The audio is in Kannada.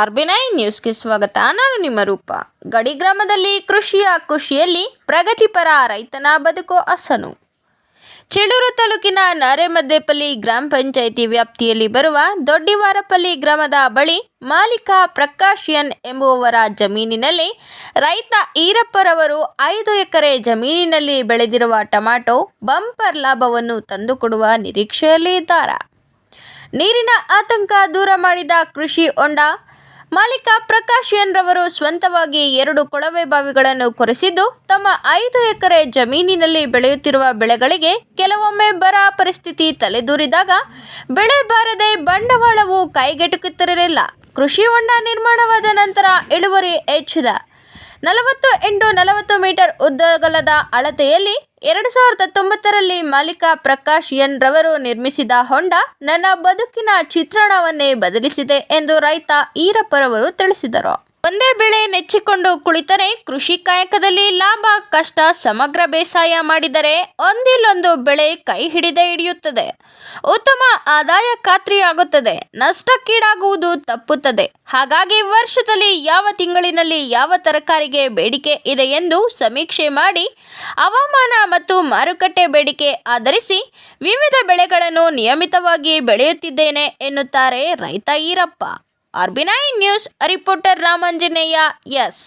ಆರ್ಬಿನೈನ್ ನ್ಯೂಸ್ಗೆ ಸ್ವಾಗತ. ನಾನು ನಿಮ್ಮ ರೂಪ. ಗಡಿ ಗ್ರಾಮದಲ್ಲಿ ಕೃಷಿಯ ಖುಷಿಯಲ್ಲಿ ಪ್ರಗತಿಪರ ರೈತನ ಬದುಕು ಹಸನು. ಚೇಳೂರು ತಾಲೂಕಿನ ನಾರೆಮದ್ದೇಪಲ್ಲಿ ಗ್ರಾಮ ಪಂಚಾಯಿತಿ ವ್ಯಾಪ್ತಿಯಲ್ಲಿ ಬರುವ ದೊಡ್ಡಿವಾರಪಲ್ಲಿ ಗ್ರಾಮದ ಬಳಿ ಮಾಲೀಕ ಪ್ರಕಾಶ್ ಎನ್ ಎಂಬುವವರ ಜಮೀನಿನಲ್ಲಿ ರೈತ ಈರಪ್ಪರವರು 5 ಎಕರೆ ಜಮೀನಿನಲ್ಲಿ ಬೆಳೆದಿರುವ ಟೊಮ್ಯಾಟೊ ಬಂಪರ್ ಲಾಭವನ್ನು ತಂದುಕೊಡುವ ನಿರೀಕ್ಷೆಯಲ್ಲಿ ಇದ್ದಾರೆ. ನೀರಿನ ಆತಂಕ ದೂರ ಮಾಡಿದ ಕೃಷಿ ಹೊಂಡ ಮಾಲೀಕ ಪ್ರಕಾಶ್ ಎನ್ ರವರು ಸ್ವಂತವಾಗಿ 2 ಕೊಳವೆ ಬಾವಿಗಳನ್ನು ಕೊರೆಸಿದ್ದು ತಮ್ಮ 5 ಎಕರೆ ಜಮೀನಿನಲ್ಲಿ ಬೆಳೆಯುತ್ತಿರುವ ಬೆಳೆಗಳಿಗೆ ಕೆಲವೊಮ್ಮೆ ಬರ ಪರಿಸ್ಥಿತಿ ತಲೆದೂರಿದಾಗ ಬೆಳೆ ಬಾರದೆ ಬಂಡವಾಳವು ಕೈಗೆಟುಕುತ್ತಿರಲಿಲ್ಲ. ಕೃಷಿ ಹೊಂಡ ನಿರ್ಮಾಣವಾದ ನಂತರ ಇಳುವರಿ ಹೆಚ್ಚಿದೆ. 40 ಮೀಟರ್ ಉದ್ದಗಲದ ಅಳತೆಯಲ್ಲಿ 2019ರಲ್ಲಿ ಮಾಲೀಕ ಪ್ರಕಾಶ್ ಎನ್ ರವರು ನಿರ್ಮಿಸಿದ ಹೊಂಡ ನನ್ನ ಬದುಕಿನ ಚಿತ್ರಣವನ್ನೇ ಬದಲಿಸಿದೆ ಎಂದು ರೈತ ಈರಪ್ಪರವರು ತಿಳಿಸಿದರು. ಒಂದೇ ಬೆಳೆ ನೆಚ್ಚಿಕೊಂಡು ಕುಳಿತರೆ ಕೃಷಿ ಕಾಯಕದಲ್ಲಿ ಲಾಭ ಕಷ್ಟ, ಸಮಗ್ರ ಬೇಸಾಯ ಮಾಡಿದರೆ ಒಂದಿಲ್ಲೊಂದು ಬೆಳೆ ಕೈ ಹಿಡಿಯುತ್ತದೆ. ಉತ್ತಮ ಆದಾಯ ಖಾತ್ರಿಯಾಗುತ್ತದೆ, ನಷ್ಟಕ್ಕೀಡಾಗುವುದು ತಪ್ಪುತ್ತದೆ. ಹಾಗಾಗಿ ವರ್ಷದಲ್ಲಿ ಯಾವ ತಿಂಗಳಿನಲ್ಲಿ ಯಾವ ತರಕಾರಿಗೆ ಬೇಡಿಕೆ ಇದೆ ಎಂದು ಸಮೀಕ್ಷೆ ಮಾಡಿ ಹವಾಮಾನ ಮತ್ತು ಮಾರುಕಟ್ಟೆ ಬೇಡಿಕೆ ಆಧರಿಸಿ ವಿವಿಧ ಬೆಳೆಗಳನ್ನು ನಿಯಮಿತವಾಗಿ ಬೆಳೆಯುತ್ತಿದ್ದೇನೆ ಎನ್ನುತ್ತಾರೆ ರೈತ ಈರಪ್ಪ. ಆರ್ಬಿನೈನ್ ನ್ಯೂಸ್ ರಿಪೋರ್ಟರ್ ರಾಮಾಂಜನೇಯ. ಎಸ್.